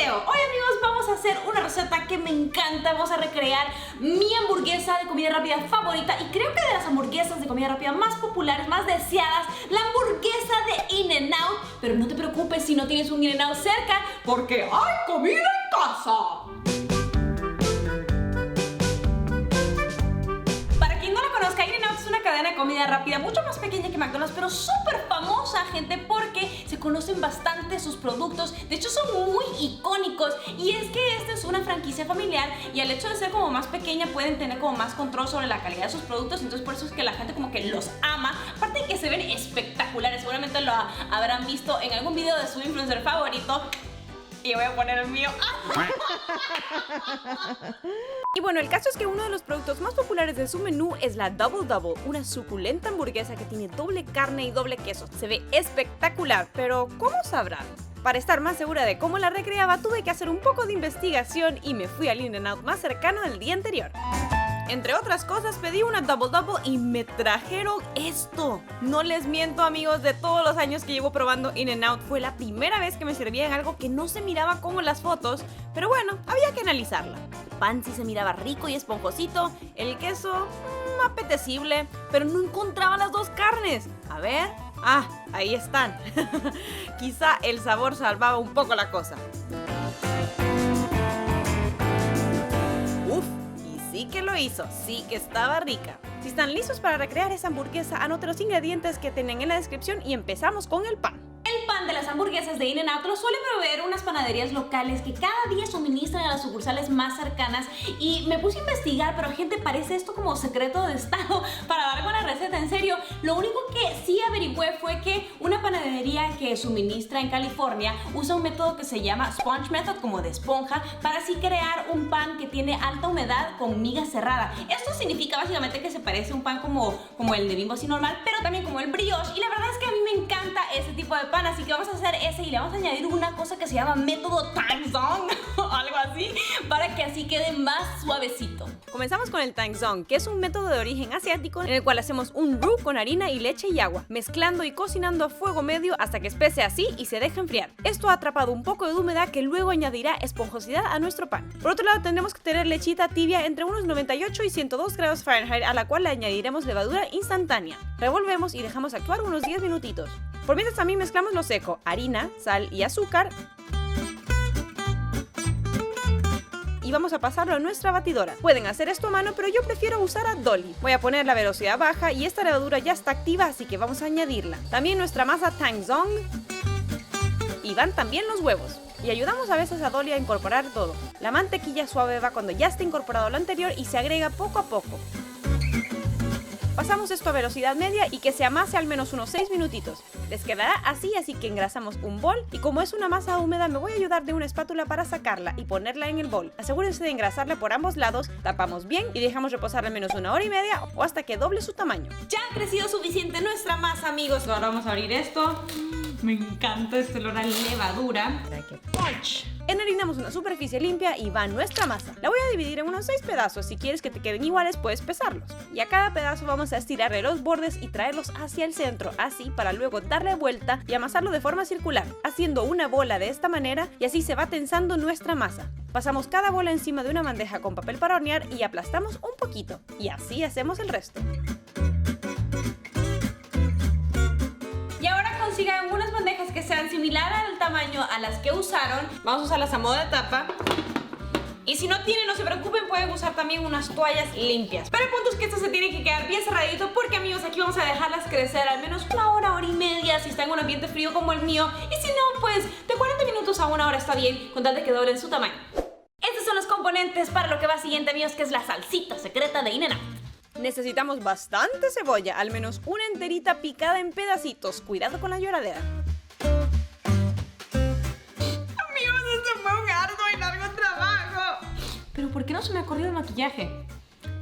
video. Hoy amigos vamos a hacer una receta que me encanta. Vamos a recrear mi hamburguesa de comida rápida favorita y creo que de las hamburguesas de comida rápida más populares, más deseadas, la hamburguesa de In-N-Out. Pero no te preocupes si no tienes un In-N-Out cerca, porque hay comida en casa. Cadena de comida rápida mucho más pequeña que McDonald's, pero súper famosa, gente, porque se conocen bastante sus productos. De hecho son muy icónicos, y es que esta es una franquicia familiar y al hecho de ser como más pequeña pueden tener como más control sobre la calidad de sus productos. Entonces por eso es que la gente como que los ama, aparte de que se ven espectaculares. Seguramente lo habrán visto en algún video de su influencer favorito. Y voy a poner el mío. Y bueno, el caso es que uno de los productos más populares de su menú es la Double Double, una suculenta hamburguesa que tiene doble carne y doble queso. Se ve espectacular, pero ¿cómo sabrán? Para estar más segura de cómo la recreaba, tuve que hacer un poco de investigación y me fui al In-N-Out más cercano del día anterior. Entre otras cosas, pedí una Double Double y me trajeron esto. No les miento, amigos, de todos los años que llevo probando In-N-Out, fue la primera vez que me servían algo que no se miraba como en las fotos, pero bueno, había que analizarla. El pan sí se miraba rico y esponjosito, el queso apetecible, pero no encontraba las dos carnes. A ver, ahí están. Quizá el sabor salvaba un poco la cosa. Sí que lo hizo, sí que estaba rica. Si están listos para recrear esa hamburguesa, anoten los ingredientes que tienen en la descripción y empezamos con el pan. El pan de las hamburguesas de In-N-Out lo suele proveer unas panaderías locales que cada día suministran a las sucursales más cercanas, y me puse a investigar, pero gente, parece esto como secreto de estado para dar con la receta. En serio, lo único que sí averigüé fue que una panadería que suministra en California usa un método que se llama Sponge Method, como de esponja, para así crear un pan que tiene alta humedad con miga cerrada. Esto significa básicamente que se parece a un pan como el de Bimbo así normal, pero también como el brioche, y la verdad es que a mí me encanta ese tipo de pan, así que vamos a hacer ese y le vamos a añadir una cosa que se llama método Tangzong o algo así, para que así quede más suavecito. Comenzamos con el Tangzong, que es un método de origen asiático en el cual hacemos un roux con harina y leche y agua, mezclando y cocinando a fuego medio hasta que espese así y se deje enfriar. Esto ha atrapado un poco de humedad que luego añadirá esponjosidad a nuestro pan. Por otro lado, tendremos que tener lechita tibia entre unos 98 y 102 grados Fahrenheit, a la cual le añadiremos levadura instantánea. Revolvemos y dejamos actuar unos 10 minutitos. Por mientras también mezclamos lo seco, harina, sal y azúcar, y vamos a pasarlo a nuestra batidora. Pueden hacer esto a mano, pero yo prefiero usar a Dolly. Voy a poner la velocidad baja y esta levadura ya está activa, así que vamos a añadirla. También nuestra masa Tangzong, y van también los huevos. Y ayudamos a veces a Dolly a incorporar todo. La mantequilla suave va cuando ya está incorporado lo anterior y se agrega poco a poco. Pasamos esto a velocidad media y que se amase al menos unos 6 minutitos. Les quedará así que engrasamos un bol, y como es una masa húmeda me voy a ayudar de una espátula para sacarla y ponerla en el bol. Asegúrense de engrasarla por ambos lados, tapamos bien y dejamos reposar al menos 1 hora y media o hasta que doble su tamaño. Ya ha crecido suficiente nuestra masa, amigos. Ahora vamos a abrir esto. Me encanta este olor a levadura. Enharinamos una superficie limpia y va nuestra masa. La voy a dividir en unos 6 pedazos. Si quieres que te queden iguales, puedes pesarlos. Y a cada pedazo vamos a estirarle los bordes y traerlos hacia el centro, así, para luego darle vuelta y amasarlo de forma circular, haciendo una bola de esta manera, y así se va tensando nuestra masa. Pasamos cada bola encima de una bandeja con papel para hornear y aplastamos un poquito. Y así hacemos el resto. Consigan unas bandejas que sean similares al tamaño a las que usaron. Vamos a usarlas a modo de tapa. Y si no tienen, no se preocupen, pueden usar también unas toallas limpias. Pero el punto es que esto se tiene que quedar bien cerradito, porque amigos, aquí vamos a dejarlas crecer al menos 1 hora, hora y media, si está en un ambiente frío como el mío. Y si no, pues de 40 minutos a 1 hora está bien, con tal de que doblen su tamaño. Estos son los componentes para lo que va siguiente, amigos, que es la salsita secreta de In-N-Out. Necesitamos bastante cebolla, al menos una enterita picada en pedacitos. Cuidado con la lloradera. Amigos, esto fue un arduo y largo trabajo. Pero ¿por qué no se me ha corrido el maquillaje?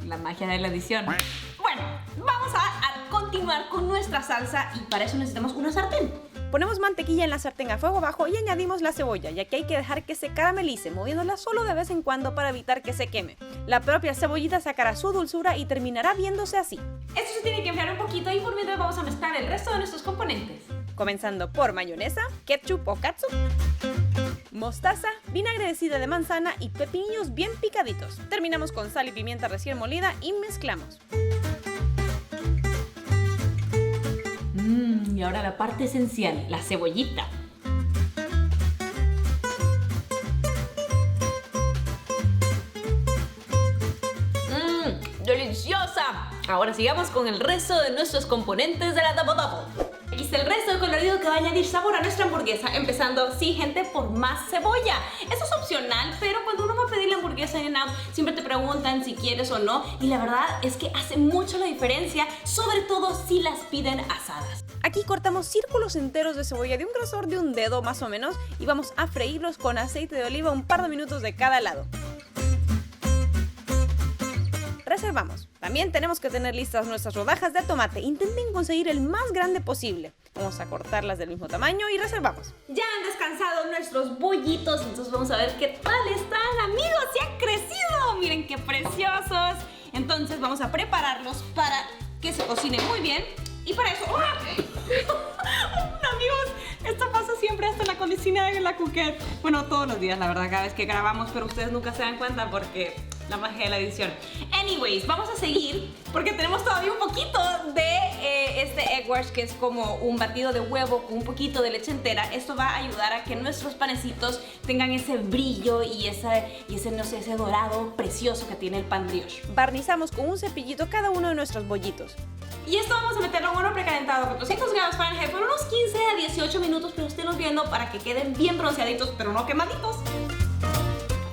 La magia de la edición. Bueno, vamos a continuar con nuestra salsa, y para eso necesitamos una sartén. Ponemos mantequilla en la sartén a fuego bajo y añadimos la cebolla, ya que hay que dejar que se caramelice, moviéndola solo de vez en cuando para evitar que se queme. La propia cebollita sacará su dulzura y terminará viéndose así. Esto se tiene que enfriar un poquito, y por mientras vamos a mezclar el resto de nuestros componentes. Comenzando por mayonesa, ketchup o catsup, mostaza, vinagre de sidra de manzana y pepinillos bien picaditos. Terminamos con sal y pimienta recién molida y mezclamos. Y ahora la parte esencial, la cebollita. ¡Deliciosa! Ahora sigamos con el resto de nuestros componentes de la Double Double. Aquí está el resto de colorido que va a añadir sabor a nuestra hamburguesa, empezando, sí gente, por más cebolla. Eso es opcional, pero cuando uno va a pedir la hamburguesa en In-N-Out, siempre te preguntan si quieres o no, y la verdad es que hace mucho la diferencia, sobre todo si las piden asadas. Aquí cortamos círculos enteros de cebolla de un grosor de un dedo más o menos y vamos a freírlos con aceite de oliva un par de minutos de cada lado. Reservamos. También tenemos que tener listas nuestras rodajas de tomate. Intenten conseguir el más grande posible. Vamos a cortarlas del mismo tamaño y reservamos. Ya han descansado nuestros bollitos, entonces vamos a ver qué tal están, amigos. ¡Se han crecido! Miren qué preciosos. Entonces vamos a prepararlos para que se cocinen muy bien. Y para eso... Amigos, esto pasa siempre hasta en la cocina en la cooker. Bueno, todos los días, la verdad, cada vez que grabamos, pero ustedes nunca se dan cuenta porque la magia de la edición. Anyways, vamos a seguir porque tenemos todavía un poquito de este Egg Wash, que es como un batido de huevo con un poquito de leche entera. Esto va a ayudar a que nuestros panecitos tengan ese brillo y ese, no sé, ese dorado precioso que tiene el pan brioche. Barnizamos con un cepillito cada uno de nuestros bollitos. Y esto vamos a meterlo en horno precalentado a 400 grados Fahrenheit por unos 15 a 18 minutos, pero esténlos viendo para que queden bien bronceaditos, pero no quemaditos.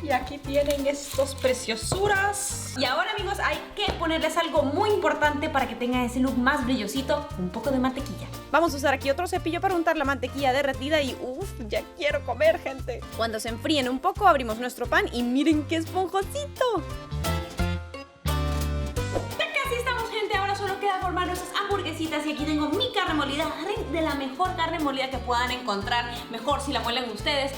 Y aquí tienen estos preciosuras. Y ahora, amigos, hay que ponerles algo muy importante para que tengan ese look más brillosito, un poco de mantequilla. Vamos a usar aquí otro cepillo para untar la mantequilla derretida y uff, ya quiero comer, gente. Cuando se enfríen un poco, abrimos nuestro pan y miren qué esponjosito. Solo queda formar nuestras hamburguesitas y aquí tengo mi carne molida, de la mejor carne molida que puedan encontrar, mejor si la muelen ustedes,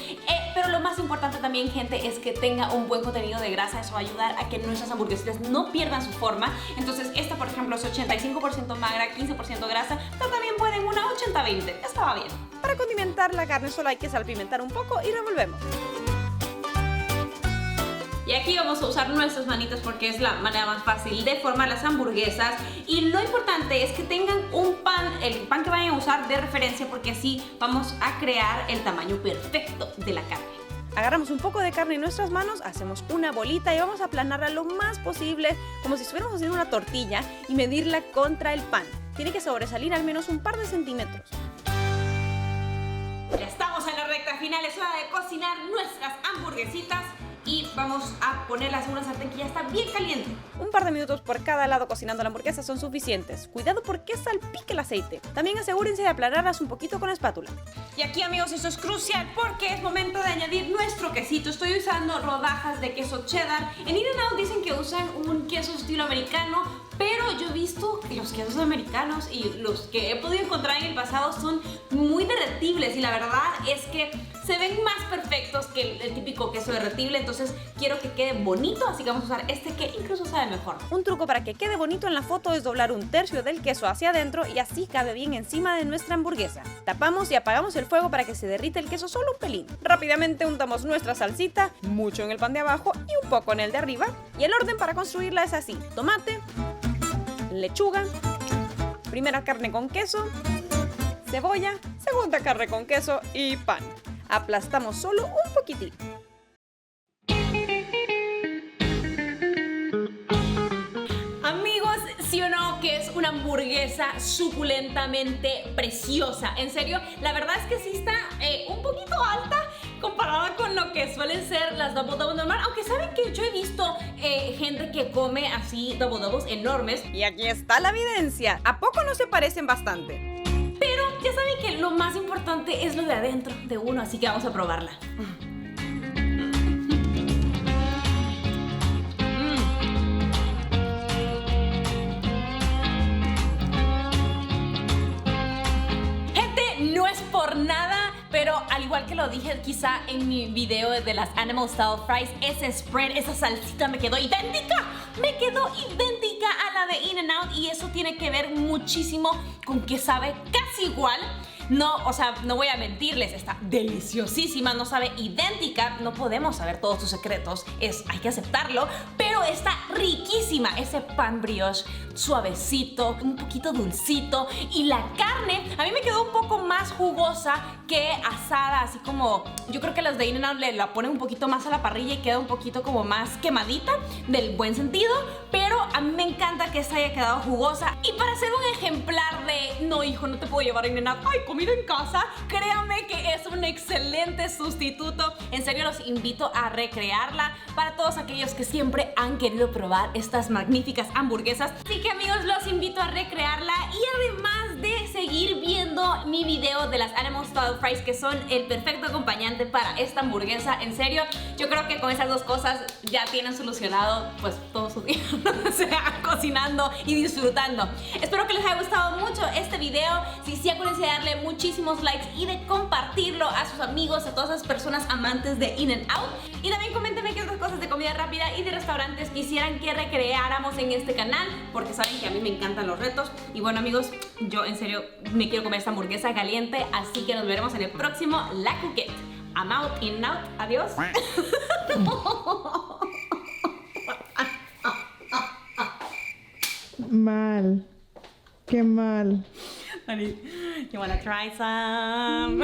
pero lo más importante también, gente, es que tenga un buen contenido de grasa. Eso va a ayudar a que nuestras hamburguesitas no pierdan su forma. Entonces esta, por ejemplo, es 85% magra, 15% grasa, pero también pueden una 80-20, estaba bien. Para condimentar la carne solo hay que salpimentar un poco y revolvemos. Y aquí vamos a usar nuestras manitas porque es la manera más fácil de formar las hamburguesas. Y lo importante es que tengan un pan, el pan que vayan a usar de referencia, porque así vamos a crear el tamaño perfecto de la carne. Agarramos un poco de carne en nuestras manos, hacemos una bolita y vamos a aplanarla lo más posible, como si estuviéramos haciendo una tortilla, y medirla contra el pan. Tiene que sobresalir al menos un par de centímetros. Ya estamos en la recta final, es hora de cocinar nuestras hamburguesitas. Y vamos a ponerlas en una sartén que ya está bien caliente. Un par de minutos por cada lado cocinando la hamburguesa son suficientes. Cuidado porque salpique el aceite. También asegúrense de aplanarlas un poquito con la espátula. Y aquí, amigos, esto es crucial porque es momento de añadir nuestro quesito. Estoy usando rodajas de queso cheddar. En In-N-Out dicen que usan un queso estilo americano, pero yo he visto que los quesos americanos y los que he podido encontrar en el pasado son muy derretibles y la verdad es que se ven más perfectos que el típico queso derretible. Entonces quiero que quede bonito, así que vamos a usar este que incluso sabe mejor. Un truco para que quede bonito en la foto es doblar un tercio del queso hacia adentro y así cabe bien encima de nuestra hamburguesa. Tapamos y apagamos el fuego para que se derrita el queso solo un pelín. Rápidamente untamos nuestra salsita, mucho en el pan de abajo y un poco en el de arriba. Y el orden para construirla es así: tomate, lechuga, primera carne con queso, cebolla, segunda carne con queso y pan. Aplastamos solo un poquitín. Amigos, ¿sí o no que es una hamburguesa suculentamente preciosa? En serio, la verdad es que sí está un poquito alta comparada con lo que suelen ser las Double Double normal, aunque saben que yo he visto gente que come así Double Doubles enormes. Y aquí está la evidencia. ¿A poco no se parecen bastante? Pero ya saben que lo más importante es lo de adentro de uno, así que vamos a probarla. Gente, no es por nada, pero al igual que lo dije quizá en mi video de las Animal Style Fries, ese spread, esa salsita me quedó idéntica. Me quedó idéntica a la de In-N-Out y eso tiene que ver muchísimo con que sabe casi igual. No, o sea, no voy a mentirles, está deliciosísima, no sabe idéntica, no podemos saber todos sus secretos, hay que aceptarlo, pero está riquísima. Ese pan brioche suavecito, un poquito dulcito, y la carne a mí me quedó un poco más jugosa que asada, así como yo creo que las de In-N-Out la ponen un poquito más a la parrilla y queda un poquito como más quemadita, del buen sentido, pero a mí me encanta que esta haya quedado jugosa. Y para hacer un ejemplar de no hijo, no te puedo llevar a In-N-Out, ay, comida en casa, créanme que es un excelente sustituto. En serio los invito a recrearla para todos aquellos que siempre han querido probar estas magníficas hamburguesas. Así que amigos, los invito a recrearla y además de seguir viendo mi video de las Animal Style Fries, que son el perfecto acompañante para esta hamburguesa. En serio, yo creo que con esas dos cosas ya tienen solucionado pues todo su día, o sea, cocinando y disfrutando. Espero que les haya gustado mucho este video. Si sí, acuérdense de darle muchísimos likes y de compartirlo a sus amigos, a todas esas personas amantes de In-N-Out. Y también coméntenme qué otras cosas de comida rápida y de restaurantes quisieran que recreáramos en este canal, porque saben que a mí me encantan los retos. Y bueno amigos, yo en serio me quiero comer esta hamburguesa caliente, así que nos veremos en el próximo La Cookette. I'm out, In-N-Out, adiós. Mal. Qué mal. Honey, you wanna try some?